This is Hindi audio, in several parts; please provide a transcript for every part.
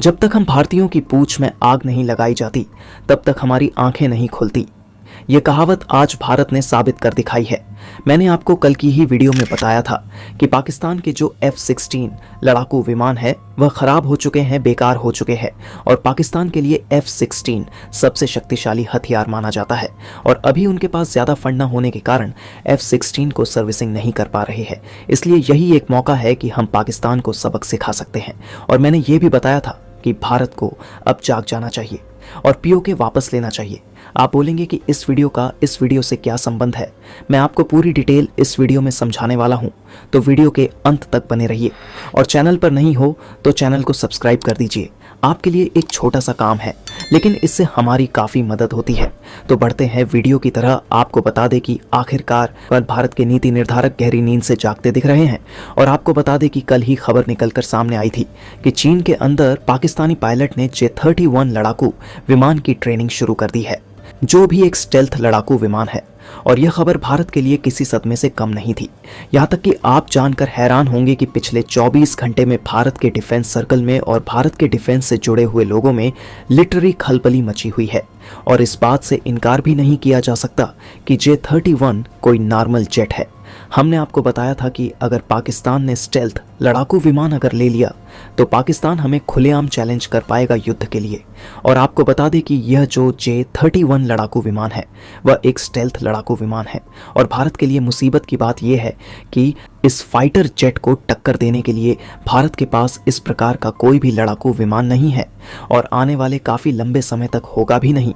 जब तक हम भारतीयों की पूंछ में आग नहीं लगाई जाती तब तक हमारी आंखें नहीं खुलती। ये कहावत आज भारत ने साबित कर दिखाई है। मैंने आपको कल की ही वीडियो में बताया था कि पाकिस्तान के जो F-16 लड़ाकू विमान है वह खराब हो चुके हैं, बेकार हो चुके हैं और पाकिस्तान के लिए F-16 सबसे शक्तिशाली हथियार माना जाता है और अभी उनके पास ज़्यादा फंड न होने के कारण F-16 को सर्विसिंग नहीं कर पा रहे हैं। इसलिए यही एक मौका है कि हम पाकिस्तान को सबक सिखा सकते हैं। और मैंने ये भी बताया था कि भारत को अब जाग जाना चाहिए और पीओके वापस लेना चाहिए। आप बोलेंगे कि इस वीडियो का इस वीडियो से क्या संबंध है? मैं आपको पूरी डिटेल इस वीडियो में समझाने वाला हूं, तो वीडियो के अंत तक बने रहिए। और चैनल पर नहीं हो तो चैनल को सब्सक्राइब कर दीजिए। आपके लिए एक छोटा सा काम है, लेकिन इससे हमारी काफ़ी मदद होती है। तो बढ़ते हैं वीडियो की तरह। आपको बता दें कि आखिरकार भारत के नीति निर्धारक गहरी नींद से जागते दिख रहे हैं। और आपको बता दें कि कल ही खबर निकलकर सामने आई थी कि चीन के अंदर पाकिस्तानी पायलट ने J-31 लड़ाकू विमान की ट्रेनिंग शुरू कर दी है, जो भी एक स्टेल्थ लड़ाकू विमान है। और यह खबर भारत के लिए किसी सदमे से कम नहीं थी। यहाँ तक कि आप जानकर हैरान होंगे कि पिछले 24 घंटे में भारत के डिफेंस सर्कल में और भारत के डिफेंस से जुड़े हुए लोगों में लिटरली खलबली मची हुई है। और इस बात से इनकार भी नहीं किया जा सकता कि J-31 कोई नॉर्मल जेट है। हमने आपको बताया था कि अगर पाकिस्तान ने स्टेल्थ लड़ाकू विमान अगर ले लिया तो पाकिस्तान हमें खुलेआम चैलेंज कर पाएगा युद्ध के लिए। और आपको बता दें कि यह जो J-31 लड़ाकू विमान है वह एक स्टेल्थ लड़ाकू विमान है। और भारत के लिए मुसीबत की बात यह है कि इस फाइटर जेट को टक्कर देने के लिए भारत के पास इस प्रकार का कोई भी लड़ाकू विमान नहीं है और आने वाले काफ़ी लंबे समय तक होगा भी नहीं।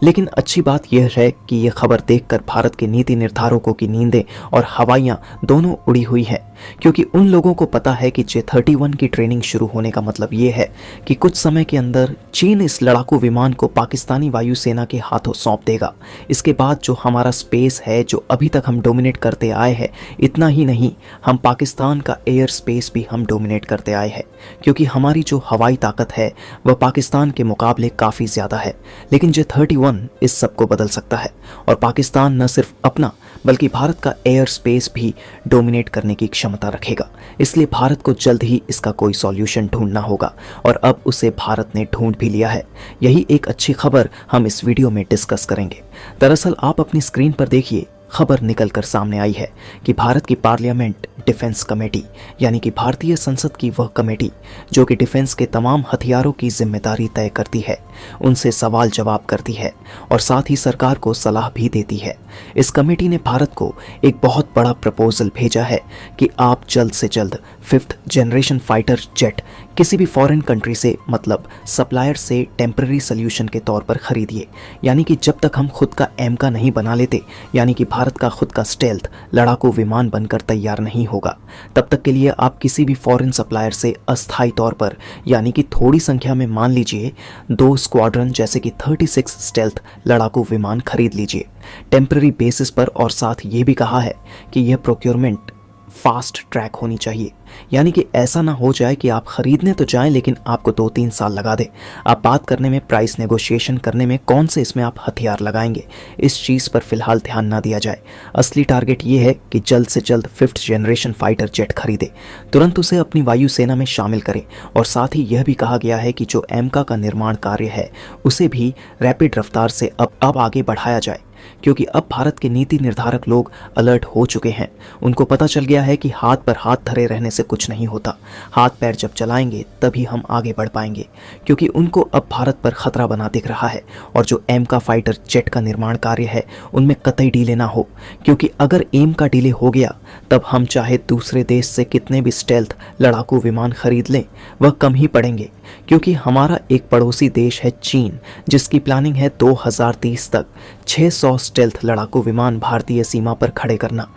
लेकिन अच्छी बात यह है कि यह खबर देखकर भारत के नीति निर्धारकों की नींदें और हवाइयाँ दोनों उड़ी हुई हैं, क्योंकि उन लोगों को पता है कि J-31 की ट्रेनिंग शुरू होने का मतलब ये है कि कुछ समय के अंदर चीन इस लड़ाकू विमान को पाकिस्तानी वायुसेना के हाथों सौंप देगा। इसके बाद जो हमारा स्पेस है, जो अभी तक हम डोमिनेट करते आए हैं, इतना ही नहीं, हम पाकिस्तान का एयर स्पेस भी हम डोमिनेट करते आए हैं, क्योंकि हमारी जो हवाई ताकत है वह पाकिस्तान के मुकाबले काफ़ी ज़्यादा है। लेकिन J-31 इस सब को बदल सकता है और पाकिस्तान न सिर्फ अपना बल्कि भारत का एयर स्पेस भी डोमिनेट करने की क्षमता रखेगा। इसलिए भारत को जल्द ही इसका कोई सॉल्यूशन ढूंढना होगा और अब उसे भारत ने ढूंढ भी लिया है। यही एक अच्छी खबर हम इस वीडियो में डिस्कस करेंगे। दरअसल आप अपनी स्क्रीन पर देखिए, खबर निकलकर सामने आई है कि भारत की पार्लियामेंट डिफेंस कमेटी यानी कि भारतीय संसद की वह कमेटी जो कि डिफेंस के तमाम हथियारों की जिम्मेदारी तय करती है, उनसे सवाल जवाब करती है और साथ ही सरकार को सलाह भी देती है। इस कमेटी ने भारत को एक बहुत बड़ा प्रपोजल भेजा है कि आप जल्द से जल्द 5th जनरेशन फाइटर जेट किसी भी फॉरेन कंट्री से, मतलब सप्लायर से टेम्पररी सोल्यूशन के तौर पर खरीदिए। यानी कि जब तक हम खुद का एम का नहीं बना लेते, यानी कि भारत का खुद का स्टेल्थ लड़ाकू विमान बनकर तैयार नहीं होगा, तब तक के लिए आप किसी भी फॉरेन सप्लायर से अस्थायी तौर पर, यानी कि थोड़ी संख्या में, मान लीजिए 2 स्क्वाड्रन जैसे कि 36 स्टेल्थ लड़ाकू विमान खरीद लीजिए टेम्पररी बेसिस पर। और साथ ये भी कहा है कि यह प्रोक्योरमेंट फास्ट ट्रैक होनी चाहिए, यानी कि ऐसा ना हो जाए कि आप खरीदने तो जाएं लेकिन आपको 2-3 साल लगा दे। आप बात करने में, प्राइस नेगोशिएशन करने में, कौन से इसमें आप हथियार लगाएंगे, इस चीज़ पर फिलहाल ध्यान ना दिया जाए। असली टारगेट ये है कि जल्द से जल्द 5th जनरेशन फाइटर जेट खरीदे, तुरंत उसे अपनी वायुसेना में शामिल करें। और साथ ही यह भी कहा गया है कि जो एमका का निर्माण कार्य है उसे भी रैपिड रफ्तार से अब आगे बढ़ाया जाए, क्योंकि अब भारत के नीति निर्धारक लोग अलर्ट हो चुके हैं। उनको पता चल गया है कि हाथ पर हाथ धरे रहने से कुछ नहीं होता, हाथ पैर जब चलाएंगे तभी हम आगे बढ़ पाएंगे, क्योंकि उनको अब भारत पर खतरा बना दिख रहा है। और जो एम का फाइटर जेट का निर्माण कार्य है उनमें कतई डिले ना हो, क्योंकि अगर एम का डिले हो गया तब हम चाहे दूसरे देश से कितने भी स्टेल्थ लड़ाकू विमान खरीद लें वह कम ही पड़ेंगे, क्योंकि हमारा एक पड़ोसी देश है चीन, जिसकी प्लानिंग है 2030 तक 600 स्टेल्थ लड़ाकू विमान भारतीय सीमा पर खड़े करना।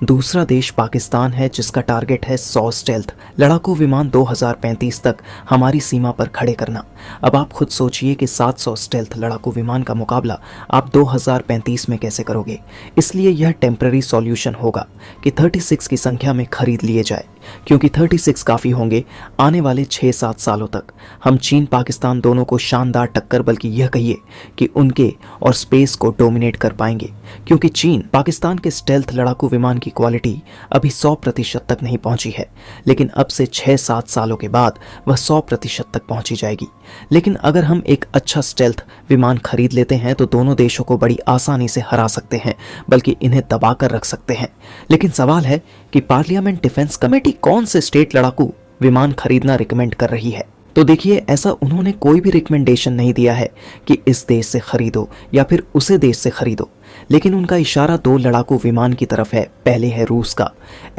दूसरा देश पाकिस्तान है, जिसका टारगेट है 100 स्टेल्थ लड़ाकू विमान 2035 तक हमारी सीमा पर खड़े करना। अब आप खुद सोचिए कि 700 स्टेल्थ लड़ाकू विमान का मुकाबला आप 2035 में कैसे करोगे। इसलिए यह टेम्पररी सॉल्यूशन होगा कि 36 की संख्या में खरीद लिए जाए, क्योंकि 36 काफ़ी होंगे आने वाले 6-7 सालों तक। हम चीन पाकिस्तान दोनों को शानदार टक्कर, बल्कि यह कहिए कि उनके और स्पेस को डोमिनेट कर पाएंगे, क्योंकि चीन पाकिस्तान के स्टेल्थ लड़ाकू विमान की क्वालिटी अभी 100% तक नहीं पहुंची है, लेकिन अब से 6-7 सालों के बाद वह 100% तक पहुंची जाएगी। लेकिन अगर हम एक अच्छा स्टेल्थ विमान खरीद लेते हैं तो दोनों देशों को बड़ी आसानी से हरा सकते हैं, बल्कि इन्हें दबाकर रख सकते हैं। लेकिन सवाल है कि पार्लियामेंट डिफेंस कमेटी कौन से स्टेट लड़ाकू विमान खरीदना रिकमेंड कर रही है। तो देखिए, ऐसा उन्होंने कोई भी रिकमेंडेशन नहीं दिया है कि इस देश से खरीदो या फिर उसे देश से खरीदो, लेकिन उनका इशारा 2 लड़ाकू विमान की तरफ है। पहले है रूस का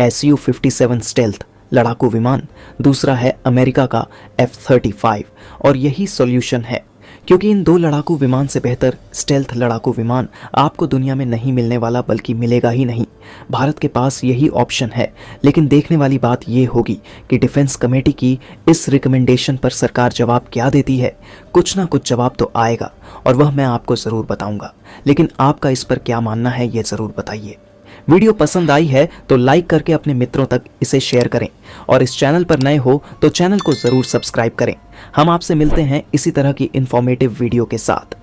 Su-57 स्टेल्थ लड़ाकू विमान, दूसरा है अमेरिका का F-35, और यही सॉल्यूशन है, क्योंकि इन 2 लड़ाकू विमान से बेहतर स्टेल्थ लड़ाकू विमान आपको दुनिया में नहीं मिलने वाला, बल्कि मिलेगा ही नहीं। भारत के पास यही ऑप्शन है। लेकिन देखने वाली बात यह होगी कि डिफेंस कमेटी की इस रिकमेंडेशन पर सरकार जवाब क्या देती है। कुछ ना कुछ जवाब तो आएगा, और वह मैं आपको ज़रूर बताऊंगा। लेकिन आपका इस पर क्या मानना है, ये ज़रूर बताइए। वीडियो पसंद आई है तो लाइक करके अपने मित्रों तक इसे शेयर करें, और इस चैनल पर नए हो तो चैनल को ज़रूर सब्सक्राइब करें। हम आपसे मिलते हैं इसी तरह की इंफॉर्मेटिव वीडियो के साथ।